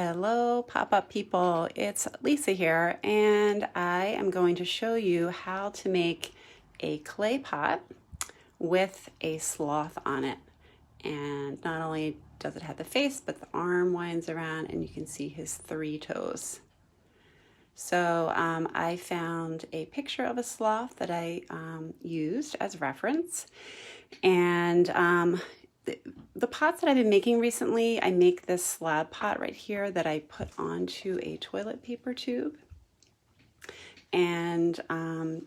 Hello, pop-up people. It's Lisa here, and I am going to show you how to make a clay pot with a sloth on it. And not only does it have the face, but the arm winds around and you can see his 3 toes. So I found a picture of a sloth that I used as reference. And the pots that I've been making recently, I make this slab pot right here that I put onto a toilet paper tube. And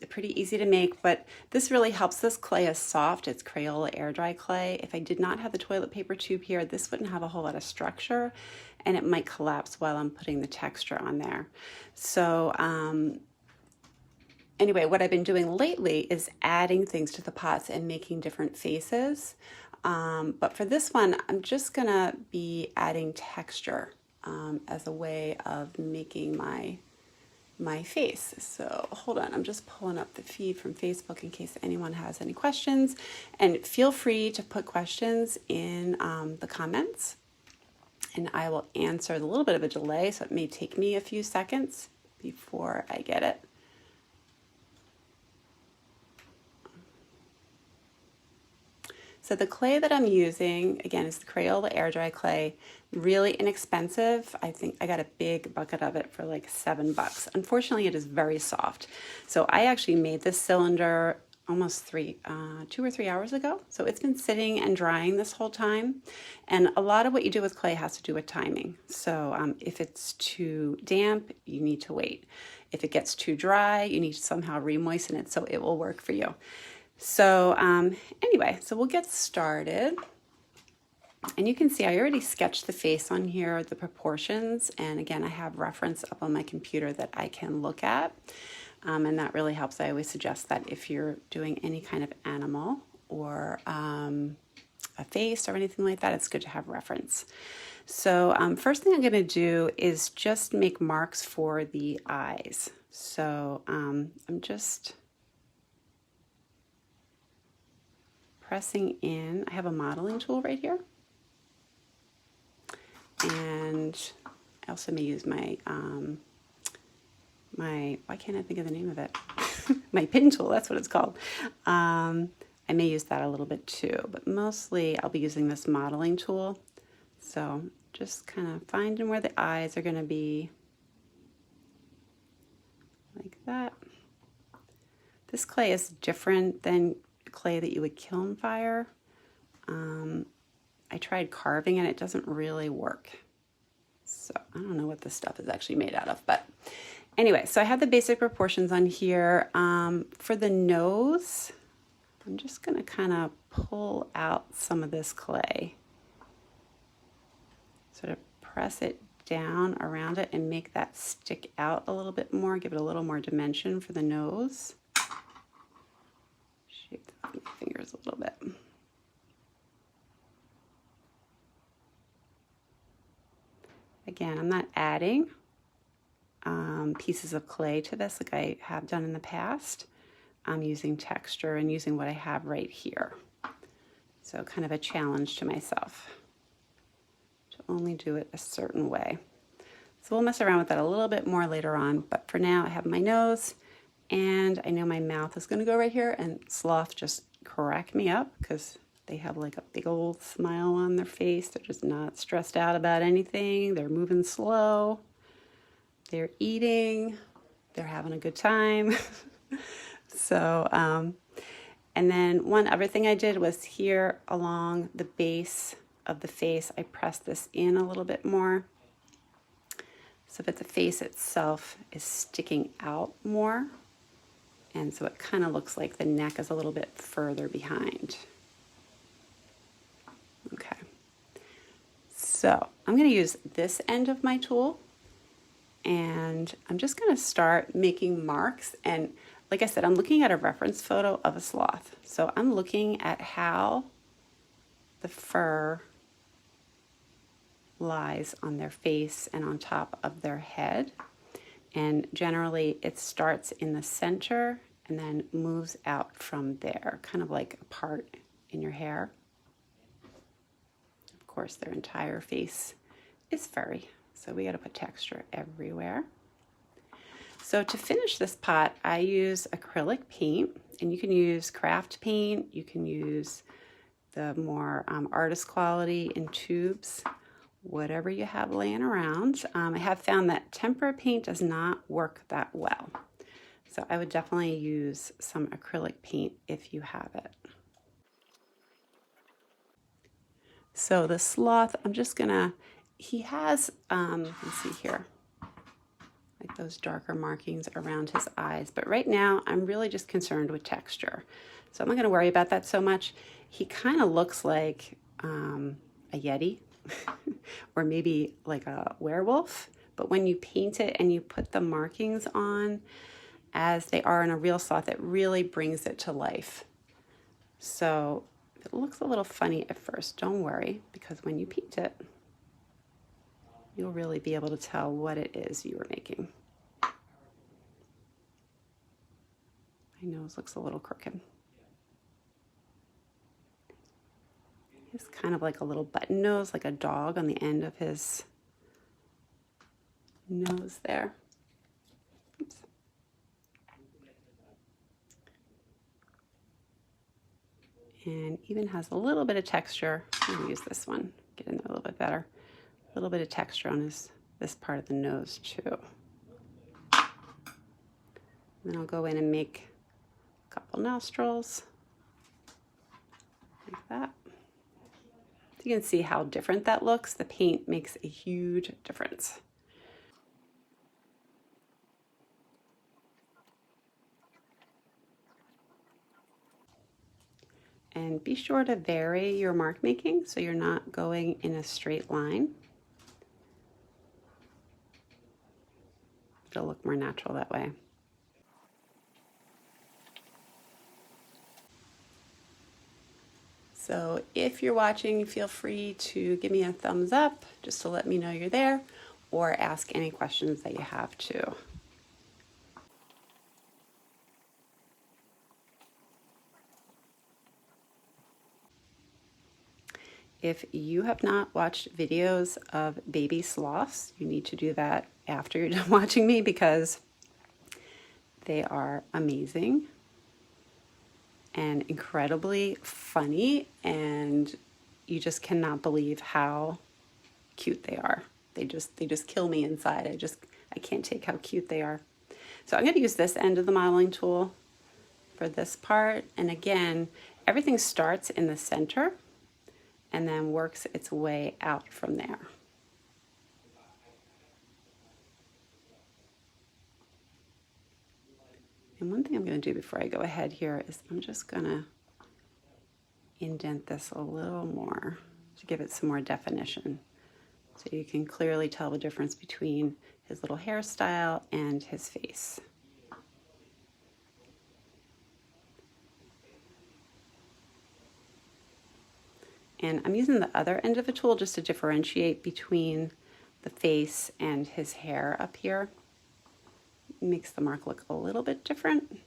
pretty easy to make, but this really helps. This clay is soft. It's Crayola air dry clay. If I did not have the toilet paper tube here, this wouldn't have a whole lot of structure and it might collapse while I'm putting the texture on there. So anyway, what I've been doing lately is adding things to the pots and making different faces. But for this one, I'm just gonna be adding texture as a way of making my face. So hold on, I'm just pulling up the feed from Facebook in case anyone has any questions. And feel free to put questions in the comments and I will answer. There's a little bit of a delay, so it may take me a few seconds before I get it. So the clay that I'm using, again, is the Crayola air dry clay, really inexpensive. I think I got a big bucket of it for like $7. Unfortunately, it is very soft. So I actually made this cylinder almost 2 or 3 hours ago. So it's been sitting and drying this whole time. And a lot of what you do with clay has to do with timing. So if it's too damp, you need to wait. If it gets too dry, you need to somehow re-moisten it so it will work for you. So anyway, so we'll get started. And you can see I already sketched the face on here, the proportions. And again, I have reference up on my computer that I can look at. And that really helps. I always suggest that if you're doing any kind of animal or a face or anything like that, it's good to have reference. So first thing I'm going to do is just make marks for the eyes. So I'm just pressing in. I have a modeling tool right here. And I also may use my, why can't I think of the name of it? My pin tool, that's what it's called. I may use that a little bit too, but mostly I'll be using this modeling tool. So just kind of finding where the eyes are going to be, like that. This clay is different than clay that you would kiln fire. I tried carving and it doesn't really work. So I don't know what this stuff is actually made out of, but anyway, so I have the basic proportions on here. For the nose, I'm just gonna kind of pull out some of this clay. Sort of press it down around it and make that stick out a little bit more, give it a little more dimension for the nose. Shape my fingers a little bit. Again, I'm not adding pieces of clay to this like I have done in the past. I'm using texture and using what I have right here. So kind of a challenge to myself to only do it a certain way. So we'll mess around with that a little bit more later on, but for now I have my nose and I know my mouth is going to go right here, and Sloth just cracked me up because they have like a big old smile on their face. They're just not stressed out about anything. They're moving slow. They're eating. They're having a good time. So, and then one other thing I did was here along the base of the face, I pressed this in a little bit more so that the face itself is sticking out more. And so it kind of looks like the neck is a little bit further behind. Okay, so I'm going to use this end of my tool and I'm just going to start making marks. And like I said, I'm looking at a reference photo of a sloth. So I'm looking at how the fur lies on their face and on top of their head. And generally it starts in the center and then moves out from there, kind of like a part in your hair. Of course, their entire face is furry, So we got to put texture everywhere. So to finish this pot, I use acrylic paint, and you can use craft paint. You can use the more artist quality in tubes, whatever you have laying around. I have found that tempera paint does not work that well. So I would definitely use some acrylic paint if you have it. So the sloth, I'm just gonna, he has, let's see here, like those darker markings around his eyes. But right now, I'm really just concerned with texture. So I'm not gonna worry about that so much. He kind of looks like a Yeti or maybe like a werewolf. But when you paint it and you put the markings on as they are in a real sloth, it really brings it to life. So it looks a little funny at first, don't worry, because when you paint it, you'll really be able to tell what it is you were making. My nose looks a little crooked. He's kind of like a little button nose, like a dog on the end of his nose there. Oops. And even has a little bit of texture. I'm gonna use this one, get in there a little bit better. A little bit of texture on this part of the nose too. And then I'll go in and make a couple nostrils, like that. You can see how different that looks. The paint makes a huge difference. And be sure to vary your mark making so you're not going in a straight line. It'll look more natural that way. So if you're watching, feel free to give me a thumbs up just to let me know you're there, or ask any questions that you have too. If you have not watched videos of baby sloths, you need to do that after you're done watching me because they are amazing and incredibly funny, and you just cannot believe how cute they are. They just kill me inside. I can't take how cute they are. So I'm going to use this end of the modeling tool for this part, and again, everything starts in the center and then works its way out from there. And one thing I'm going to do before I go ahead here is I'm just going to indent this a little more to give it some more definition, so you can clearly tell the difference between his little hairstyle and his face. And I'm using the other end of the tool just to differentiate between the face and his hair up here. It makes the mark look a little bit different.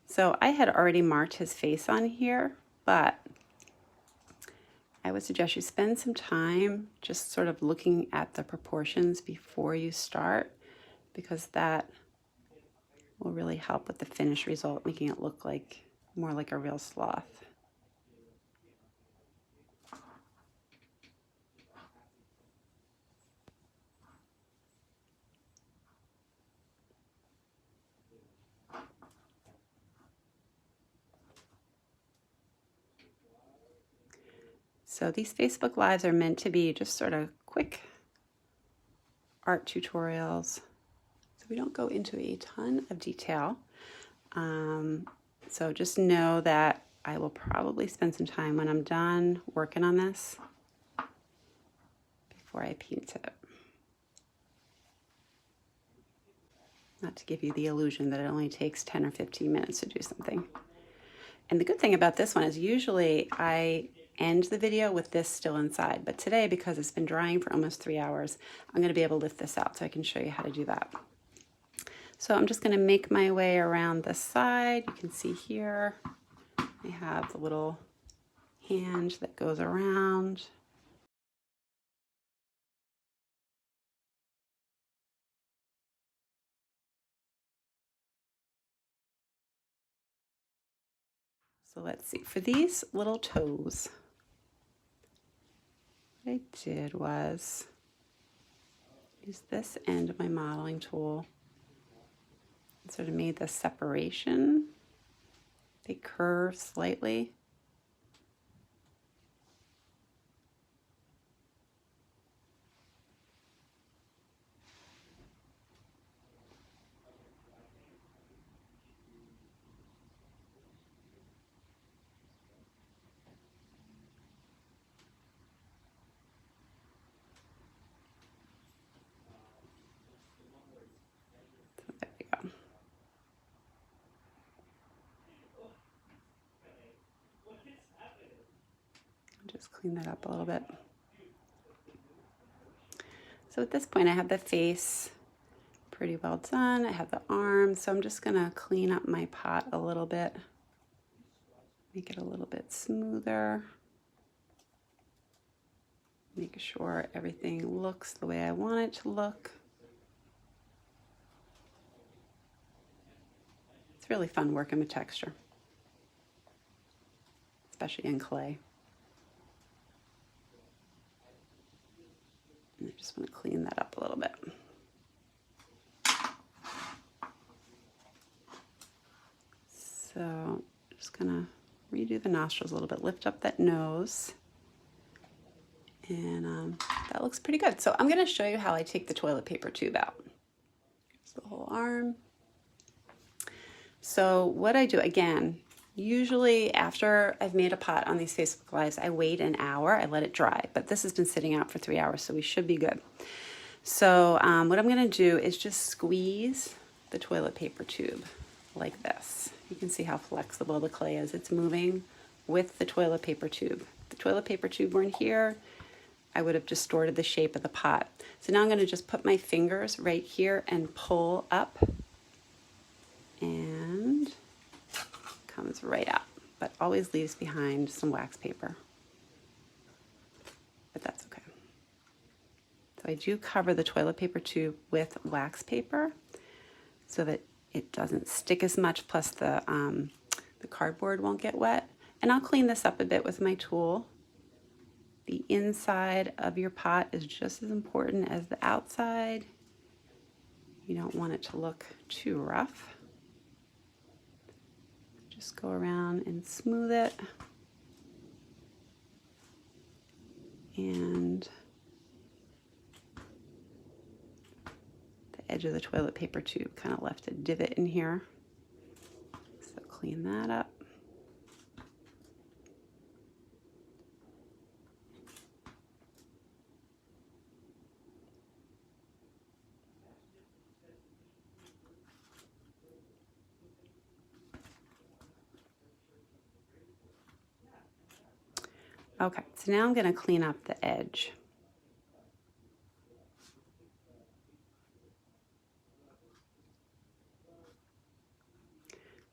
So I had already marked his face on here, but I would suggest you spend some time just sort of looking at the proportions before you start, because that will really help with the finished result, making it look like more like a real sloth. So these Facebook Lives are meant to be just sort of quick art tutorials. So we don't go into a ton of detail. So just know that I will probably spend some time when I'm done working on this before I paint it. Not to give you the illusion that it only takes 10 or 15 minutes to do something. And the good thing about this one is usually I end the video with this still inside, but today, because it's been drying for almost 3 hours, I'm going to be able to lift this out so I can show you how to do that. So I'm just going to make my way around the side. You can see here I have the little hand that goes around. So let's see, for these little toes, what I did was use this end of my modeling tool and sort of made the separation. They curve slightly. So there we go. Just clean that up a little bit. So at this point I have the face pretty well done. I have the arms, so I'm just gonna clean up my pot a little bit, make it a little bit smoother, make sure everything looks the way I want it to look. It's really fun working with texture, especially in clay. And I just want to clean that up a little bit. So I'm just gonna redo the nostrils a little bit, lift up that nose, and that looks pretty good. So I'm gonna show you how I take the toilet paper tube out. Here's the whole arm. So what I do, again, usually after I've made a pot on these Facebook Lives, I wait an hour, I let it dry, but this has been sitting out for 3 hours, so we should be good. So what I'm gonna do is just squeeze the toilet paper tube like this. You can see how flexible the clay is. It's moving with the toilet paper tube. If the toilet paper tube weren't here, I would have distorted the shape of the pot. So now I'm gonna just put my fingers right here and pull up, and comes right out, but always leaves behind some wax paper. But that's okay. So I do cover the toilet paper tube with wax paper so that it doesn't stick as much, plus the cardboard won't get wet. And I'll clean this up a bit with my tool. The inside of your pot is just as important as the outside. You don't want it to look too rough. Just go around and smooth it. And the edge of the toilet paper tube kind of left a divot in here. So clean that up. Okay, so now I'm going to clean up the edge.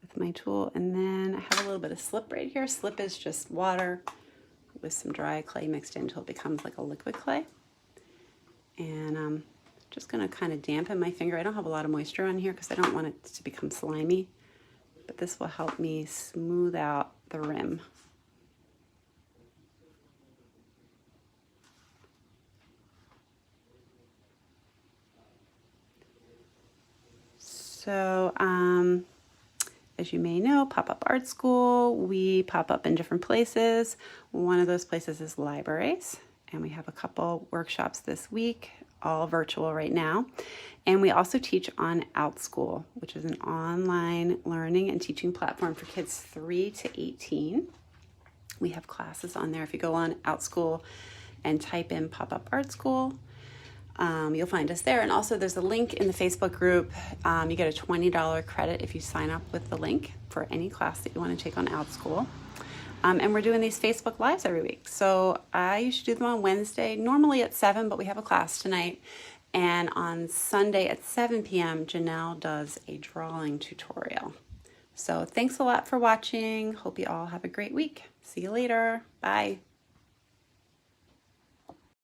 With my tool, and then I have a little bit of slip right here. Slip is just water with some dry clay mixed in until it becomes like a liquid clay. And I'm just going to kind of dampen my finger. I don't have a lot of moisture on here because I don't want it to become slimy, but this will help me smooth out the rim. So, as you may know, Pop-Up Art School, we pop up in different places. One of those places is libraries, and we have a couple workshops this week, all virtual right now. And we also teach on Outschool, which is an online learning and teaching platform for kids 3 to 18. We have classes on there. If you go on Outschool and type in Pop-Up Art School, you'll find us there. And also there's a link in the Facebook group. You get a $20 credit if you sign up with the link for any class that you want to take on Outschool. And we're doing these Facebook Lives every week. So I usually do them on Wednesday, normally at 7, but we have a class tonight. And on Sunday at 7 p.m., Janelle does a drawing tutorial. So thanks a lot for watching. Hope you all have a great week. See you later. Bye.